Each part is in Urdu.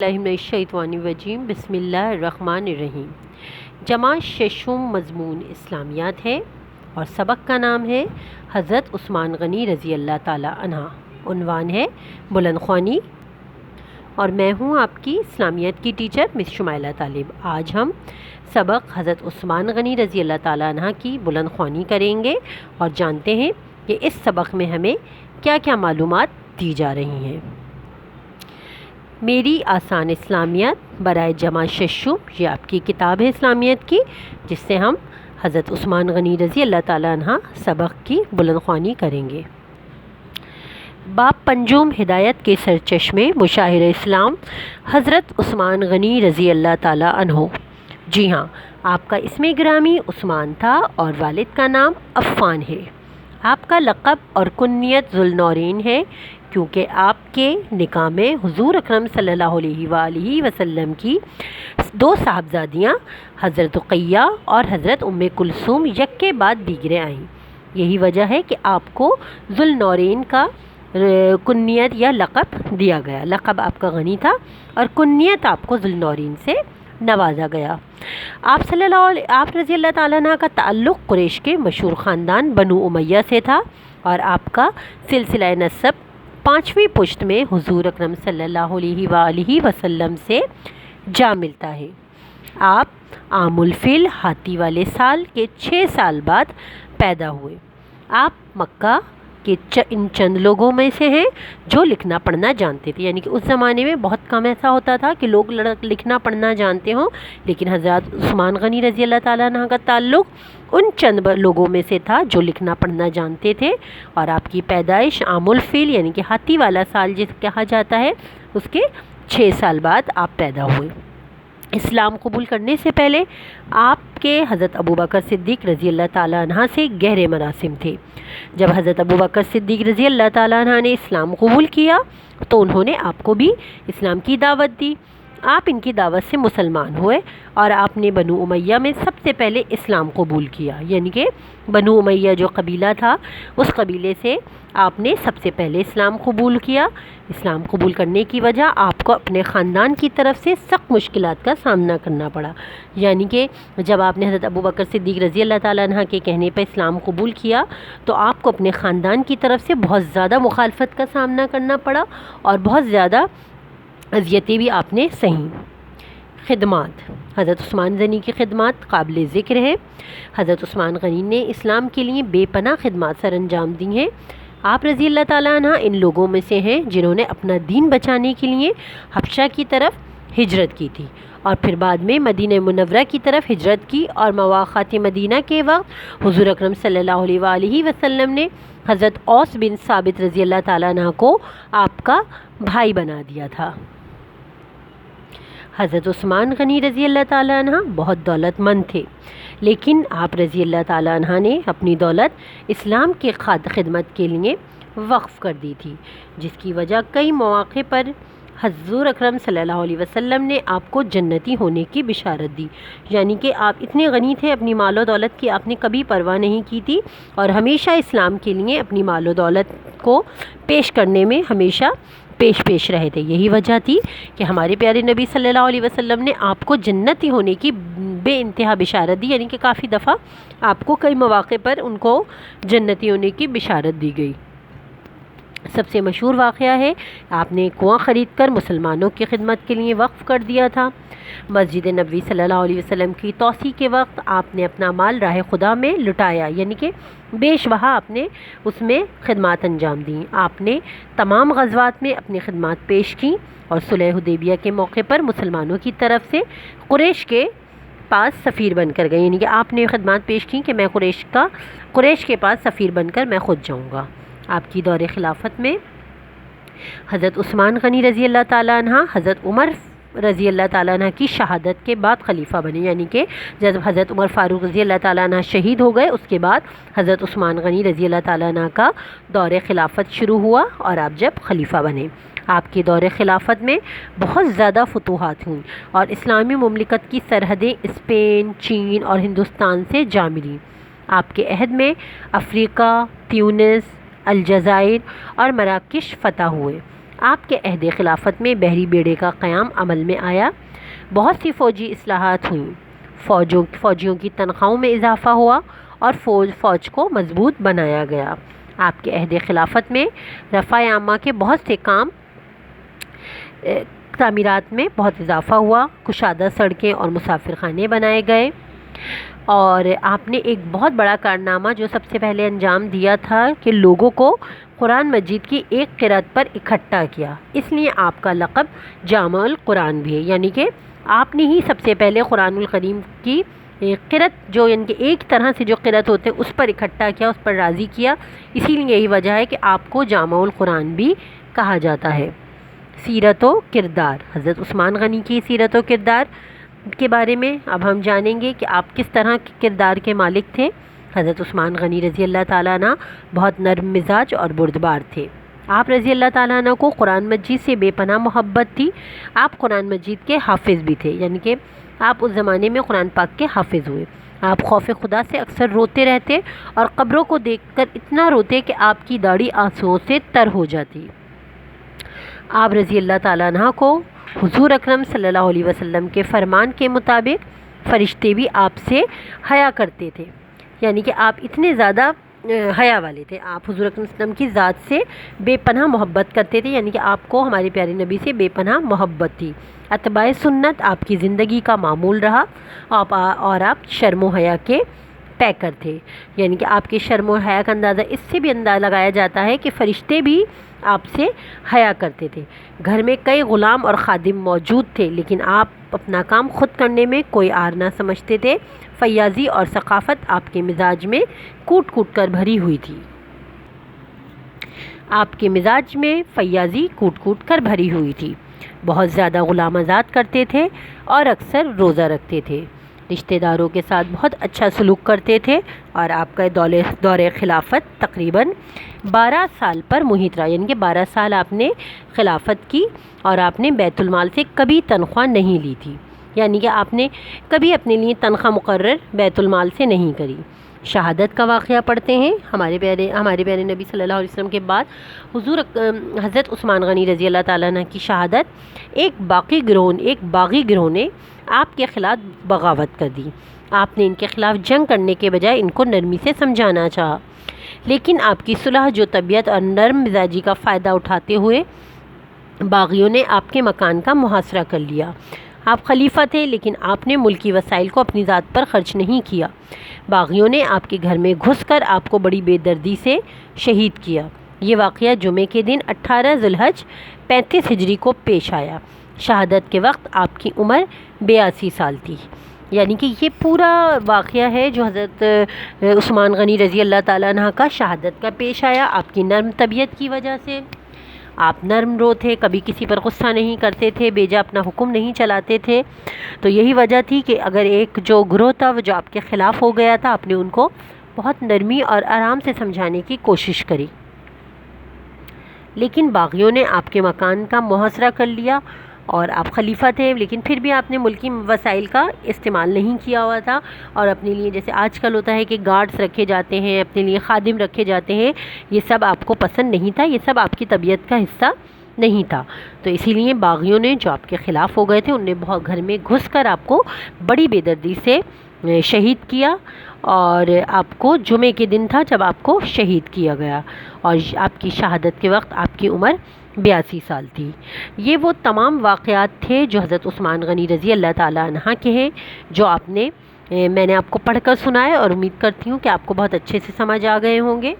اللہ من الشیطان الرجیم بسم اللہ الرحمن الرحیم۔ جماعت ششم مضمون اسلامیات ہے اور سبق کا نام ہے حضرت عثمان غنی رضی اللہ تعالی عنہ۔ عنوان ہے بلند خوانی اور میں ہوں آپ کی اسلامیات کی ٹیچر مس شمائلہ طالب۔ آج ہم سبق حضرت عثمان غنی رضی اللہ تعالی عنہ کی بلند خوانی کریں گے اور جانتے ہیں کہ اس سبق میں ہمیں کیا کیا معلومات دی جا رہی ہیں۔ میری آسان اسلامیات برائے جماعت ششم، یہ آپ کی کتاب ہے اسلامیات کی، جس سے ہم حضرت عثمان غنی رضی اللہ تعالیٰ عنہ سبق کی بلند خوانی کریں گے۔ باب پنجم، ہدایت کے سرچشمے مشاہیر اسلام حضرت عثمان غنی رضی اللہ تعالیٰ عنہ۔ جی ہاں، آپ کا اسم گرامی عثمان تھا اور والد کا نام عفان ہے۔ آپ کا لقب اور کنیت ذوالنورین ہے، کیونکہ آپ کے نکاح میں حضور اکرم صلی اللہ علیہ وآلہ وسلم کی دو صاحبزادیاں حضرت رقیہ اور حضرت ام کلثوم یک کے بعد دیگرے آئیں۔ یہی وجہ ہے کہ آپ کو ذوالنورین کا کنیت یا لقب دیا گیا۔ لقب آپ کا غنی تھا اور کنیت آپ کو ذوالنورین سے نوازا گیا۔ آپ رضی اللہ تعالیٰ عنہ کا تعلق قریش کے مشہور خاندان بنو امیہ سے تھا اور آپ کا سلسلہ نسب 5ویں پشت میں حضور اکرم صلی اللہ علیہ وآلہ وسلم سے جا ملتا ہے۔ آپ عام الفیل ہاتھی والے سال کے 6 سال بعد پیدا ہوئے۔ آپ مکہ کے ان چند لوگوں میں سے ہیں جو لکھنا پڑھنا جانتے تھے، یعنی کہ اس زمانے میں بہت کم ایسا ہوتا تھا کہ لوگ لکھنا پڑھنا جانتے ہوں، لیکن حضرت عثمان غنی رضی اللہ تعالیٰ عنہ کا تعلق ان چند لوگوں میں سے تھا جو لکھنا پڑھنا جانتے تھے، اور آپ کی پیدائش عام الفیل یعنی کہ ہاتھی والا سال جس کہا جاتا ہے اس کے 6 سال بعد آپ پیدا ہوئے۔ اسلام قبول کرنے سے پہلے آپ کے حضرت ابوبکر صدیق رضی اللہ تعالیٰ عنہ سے گہرے مراسم تھے۔ جب حضرت ابوبکر صدیق رضی اللہ تعالیٰ عنہ نے اسلام قبول کیا تو انہوں نے آپ کو بھی اسلام کی دعوت دی۔ آپ ان کی دعوت سے مسلمان ہوئے اور آپ نے بنو امیہ میں سب سے پہلے اسلام قبول کیا، یعنی کہ بنو امیہ جو قبیلہ تھا اس قبیلے سے آپ نے سب سے پہلے اسلام قبول کیا۔ اسلام قبول کرنے کی وجہ آپ کو اپنے خاندان کی طرف سے سخت مشکلات کا سامنا کرنا پڑا، یعنی کہ جب آپ نے حضرت ابوبکر صدیق رضی اللہ تعالیٰ عنہ کے کہنے پہ اسلام قبول کیا تو آپ کو اپنے خاندان کی طرف سے بہت زیادہ مخالفت کا سامنا کرنا پڑا اور بہت زیادہ اذیتیں بھی آپ نے سہیں۔ خدمات، حضرت عثمان غنی کی خدمات قابل ذکر ہیں۔ حضرت عثمان غنی نے اسلام کے لیے بے پناہ خدمات سر انجام دی ہیں۔ آپ رضی اللہ تعالیٰ عنہ ان لوگوں میں سے ہیں جنہوں نے اپنا دین بچانے کے لیے حبشہ کی طرف ہجرت کی تھی اور پھر بعد میں مدینہ منورہ کی طرف ہجرت کی، اور مواخات مدینہ کے وقت حضور اکرم صلی اللہ علیہ وآلہ وسلم نے حضرت اوس بن ثابت رضی اللہ تعالیٰ عنہ کو آپ کا بھائی بنا دیا تھا۔ حضرت عثمان غنی رضی اللہ تعالیٰ عنہ بہت دولت مند تھے، لیکن آپ رضی اللہ تعالیٰ عنہ نے اپنی دولت اسلام کی خدمت کے لیے وقف کر دی تھی، جس کی وجہ کئی مواقع پر حضور اکرم صلی اللہ علیہ وسلم نے آپ کو جنتی ہونے کی بشارت دی، یعنی کہ آپ اتنے غنی تھے، اپنی مال و دولت کی آپ نے کبھی پرواہ نہیں کی تھی اور ہمیشہ اسلام کے لیے اپنی مال و دولت کو پیش کرنے میں ہمیشہ پیش رہے تھے۔ یہی وجہ تھی کہ ہمارے پیارے نبی صلی اللہ علیہ وسلم نے آپ کو جنتی ہونے کی بے انتہا بشارت دی، یعنی کہ کافی دفعہ آپ کو کئی مواقع پر ان کو جنتی ہونے کی بشارت دی گئی۔ سب سے مشہور واقعہ ہے آپ نے کنواں خرید کر مسلمانوں کی خدمت کے لیے وقف کر دیا تھا۔ مسجد نبوی صلی اللہ علیہ وسلم کی توسیع کے وقت آپ نے اپنا مال راہ خدا میں لٹایا، یعنی کہ بیش بہا آپ نے اس میں خدمات انجام دیں۔ آپ نے تمام غزوات میں اپنی خدمات پیش کی اور صلح حدیبیہ کے موقع پر مسلمانوں کی طرف سے قریش کے پاس سفیر بن کر گئے، یعنی کہ آپ نے خدمات پیش کی کہ میں قریش کے پاس سفیر بن کر میں خود جاؤں گا۔ آپ کی دور خلافت میں حضرت عثمان غنی رضی اللہ تعالیٰ عنہ حضرت عمر رضی اللہ تعالیٰ عنہ کی شہادت کے بعد خلیفہ بنے، یعنی کہ جب حضرت عمر فاروق رضی اللہ تعالیٰ عنہ شہید ہو گئے اس کے بعد حضرت عثمان غنی رضی اللہ تعالیٰ عنہ کا دور خلافت شروع ہوا اور آپ جب خلیفہ بنے۔ آپ کے دور خلافت میں بہت زیادہ فتوحات ہوئیں اور اسلامی مملکت کی سرحدیں اسپین، چین اور ہندوستان سے جا ملیں۔ آپ کے عہد میں افریقہ، تیونس، الجزائر اور مراکش فتح ہوئے۔ آپ کے عہد خلافت میں بحری بیڑے کا قیام عمل میں آیا، بہت سی فوجی اصلاحات ہوئیں، فوجیوں کی تنخواہوں میں اضافہ ہوا اور فوج کو مضبوط بنایا گیا۔ آپ کے عہد خلافت میں رفع عامہ کے بہت سے تعمیرات میں بہت اضافہ ہوا، کشادہ سڑکیں اور مسافر خانے بنائے گئے، اور آپ نے ایک بہت بڑا کارنامہ جو سب سے پہلے انجام دیا تھا کہ لوگوں کو قرآن مجید کی ایک قرأت پر اکٹھا کیا، اس لیے آپ کا لقب جامع القرآن بھی ہے، یعنی کہ آپ نے ہی سب سے پہلے قرآن الکریم کی قرأت جو یعنی کہ ایک طرح سے جو قرأت ہوتے ہیں اس پر اکٹھا کیا، اس پر راضی کیا، اسی لیے یہی وجہ ہے کہ آپ کو جامع القرآن بھی کہا جاتا ہے۔ سیرت و کردار، حضرت عثمان غنی کی سیرت و کردار کے بارے میں اب ہم جانیں گے کہ آپ کس طرح کے کردار کے مالک تھے۔ حضرت عثمان غنی رضی اللہ تعالیٰ عنہ بہت نرم مزاج اور بردبار تھے۔ آپ رضی اللہ تعالیٰ عنہ کو قرآن مجید سے بے پناہ محبت تھی۔ آپ قرآن مجید کے حافظ بھی تھے، یعنی کہ آپ اس زمانے میں قرآن پاک کے حافظ ہوئے۔ آپ خوف خدا سے اکثر روتے رہتے اور قبروں کو دیکھ کر اتنا روتے کہ آپ کی داڑھی آنسوؤں سے تر ہو جاتی۔ آپ رضی اللہ تعالیٰ عنہ کو حضور اکرم صلی اللہ علیہ وسلم کے فرمان کے مطابق فرشتے بھی آپ سے حیا کرتے تھے، یعنی کہ آپ اتنے زیادہ حیا والے تھے۔ آپ حضور اکرم صلی اللہ علیہ وسلم کی ذات سے بے پناہ محبت کرتے تھے، یعنی کہ آپ کو ہمارے پیارے نبی سے بے پناہ محبت تھی۔ اتباع سنت آپ کی زندگی کا معمول رہا، اور آپ شرم و حیا کے پیکر تھے، یعنی کہ آپ کے شرم و حیا کا اندازہ اس سے بھی اندازہ لگایا جاتا ہے کہ فرشتے بھی آپ سے حیا کرتے تھے۔ گھر میں کئی غلام اور خادم موجود تھے، لیکن آپ اپنا کام خود کرنے میں کوئی آر نہ سمجھتے تھے۔ فیاضی اور ثقافت آپ کے مزاج میں کوٹ کوٹ کر بھری ہوئی تھی۔ آپ کے مزاج میں فیاضی کوٹ کوٹ کر بھری ہوئی تھی، بہت زیادہ غلام آزاد کرتے تھے اور اکثر روزہ رکھتے تھے، رشتہ داروں کے ساتھ بہت اچھا سلوک کرتے تھے، اور آپ کا دور خلافت تقریباً 12 سال پر محیط رہا، یعنی کہ 12 سال آپ نے خلافت کی اور آپ نے بیت المال سے کبھی تنخواہ نہیں لی تھی، یعنی کہ آپ نے کبھی اپنے لیے تنخواہ مقرر بیت المال سے نہیں کری۔ شہادت کا واقعہ پڑھتے ہیں۔ ہمارے پیارے نبی صلی اللہ علیہ وسلم کے بعد حضرت عثمان غنی رضی اللہ تعالیٰ عنہ کی شہادت ایک باغی گروہ نے آپ کے خلاف بغاوت کر دی۔ آپ نے ان کے خلاف جنگ کرنے کے بجائے ان کو نرمی سے سمجھانا چاہا، لیکن آپ کی صلح جو طبیعت اور نرم مزاجی کا فائدہ اٹھاتے ہوئے باغیوں نے آپ کے مکان کا محاصرہ کر لیا۔ آپ خلیفہ تھے، لیکن آپ نے ملکی وسائل کو اپنی ذات پر خرچ نہیں کیا۔ باغیوں نے آپ کے گھر میں گھس کر آپ کو بڑی بے دردی سے شہید کیا۔ یہ واقعہ جمعے کے دن 18 ذی الحج 35 ہجری کو پیش آیا۔ شہادت کے وقت آپ کی عمر 82 سال تھی، یعنی کہ یہ پورا واقعہ ہے جو حضرت عثمان غنی رضی اللہ تعالیٰ عنہ کا شہادت کا پیش آیا۔ آپ کی نرم طبیعت کی وجہ سے آپ نرم رو تھے، کبھی کسی پر غصہ نہیں کرتے تھے، بیجا اپنا حکم نہیں چلاتے تھے، تو یہی وجہ تھی کہ اگر ایک جو گروہ تھا جو آپ کے خلاف ہو گیا تھا، آپ نے ان کو بہت نرمی اور آرام سے سمجھانے کی کوشش کری، لیکن باغیوں نے آپ کے مکان کا محاصرہ کر لیا، اور آپ خلیفہ تھے لیکن پھر بھی آپ نے ملکی وسائل کا استعمال نہیں کیا ہوا تھا، اور اپنے لیے جیسے آج کل ہوتا ہے کہ گارڈز رکھے جاتے ہیں، اپنے لیے خادم رکھے جاتے ہیں، یہ سب آپ کو پسند نہیں تھا، یہ سب آپ کی طبیعت کا حصہ نہیں تھا۔ تو اسی لیے باغیوں نے جو آپ کے خلاف ہو گئے تھے ان نے بہت گھر میں گھس کر آپ کو بڑی بے دردی سے شہید کیا، اور آپ کو جمعے کے دن تھا جب آپ کو شہید کیا گیا، اور آپ کی شہادت کے وقت آپ کی عمر 82 سال تھی۔ یہ وہ تمام واقعات تھے جو حضرت عثمان غنی رضی اللہ تعالیٰ عنہ کے ہیں، جو میں نے آپ کو پڑھ کر سنائے، اور امید کرتی ہوں کہ آپ کو بہت اچھے سے سمجھ آ گئے ہوں گے۔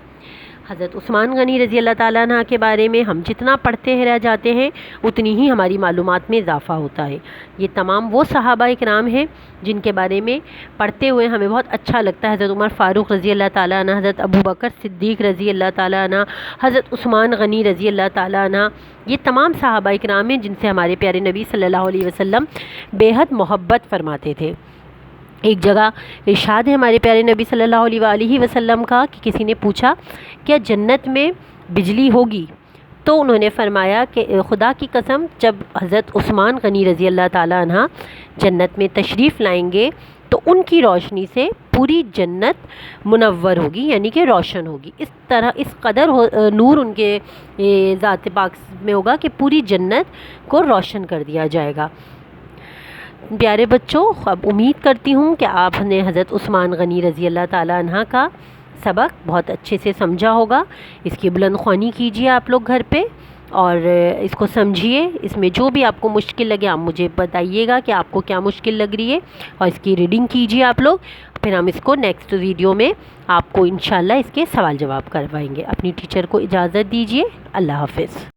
حضرت عثمان غنی رضی اللہ تعالیٰ عنہ کے بارے میں ہم جتنا پڑھتے رہ جاتے ہیں اتنی ہی ہماری معلومات میں اضافہ ہوتا ہے۔ یہ تمام وہ صحابہ اکرام ہیں جن کے بارے میں پڑھتے ہوئے ہمیں بہت اچھا لگتا ہے۔ حضرت عمر فاروق رضی اللہ تعالیٰ عنہ، حضرت ابو بکر صدیق رضی اللہ تعالیٰ عنہ، حضرت عثمان غنی رضی اللہ تعالیٰ عنہ، یہ تمام صحابہ اکرام ہیں جن سے ہمارے پیارے نبی صلی اللہ علیہ وسلم بے حد محبت فرماتے تھے۔ ایک جگہ ارشاد ہے ہمارے پیارے نبی صلی اللہ علیہ وآلہ وسلم کا کہ کسی نے پوچھا کیا جنت میں بجلی ہوگی؟ تو انہوں نے فرمایا کہ خدا کی قسم جب حضرت عثمان غنی رضی اللہ تعالیٰ عنہ جنت میں تشریف لائیں گے تو ان کی روشنی سے پوری جنت منور ہوگی، یعنی کہ روشن ہوگی۔ اس طرح اس قدر نور ان کے ذات پاک میں ہوگا کہ پوری جنت کو روشن کر دیا جائے گا۔ پیارے بچوں، اب امید کرتی ہوں کہ آپ نے حضرت عثمان غنی رضی اللہ تعالیٰ عنہ کا سبق بہت اچھے سے سمجھا ہوگا۔ اس کی بلند خوانی کیجیے آپ لوگ گھر پہ اور اس کو سمجھیے۔ اس میں جو بھی آپ کو مشکل لگے آپ مجھے بتائیے گا کہ آپ کو کیا مشکل لگ رہی ہے، اور اس کی ریڈنگ کیجیے آپ لوگ۔ پھر ہم اس کو نیکسٹ ویڈیو میں آپ کو انشاءاللہ اس کے سوال جواب کروائیں گے۔ اپنی ٹیچر کو اجازت دیجیے۔ اللہ حافظ۔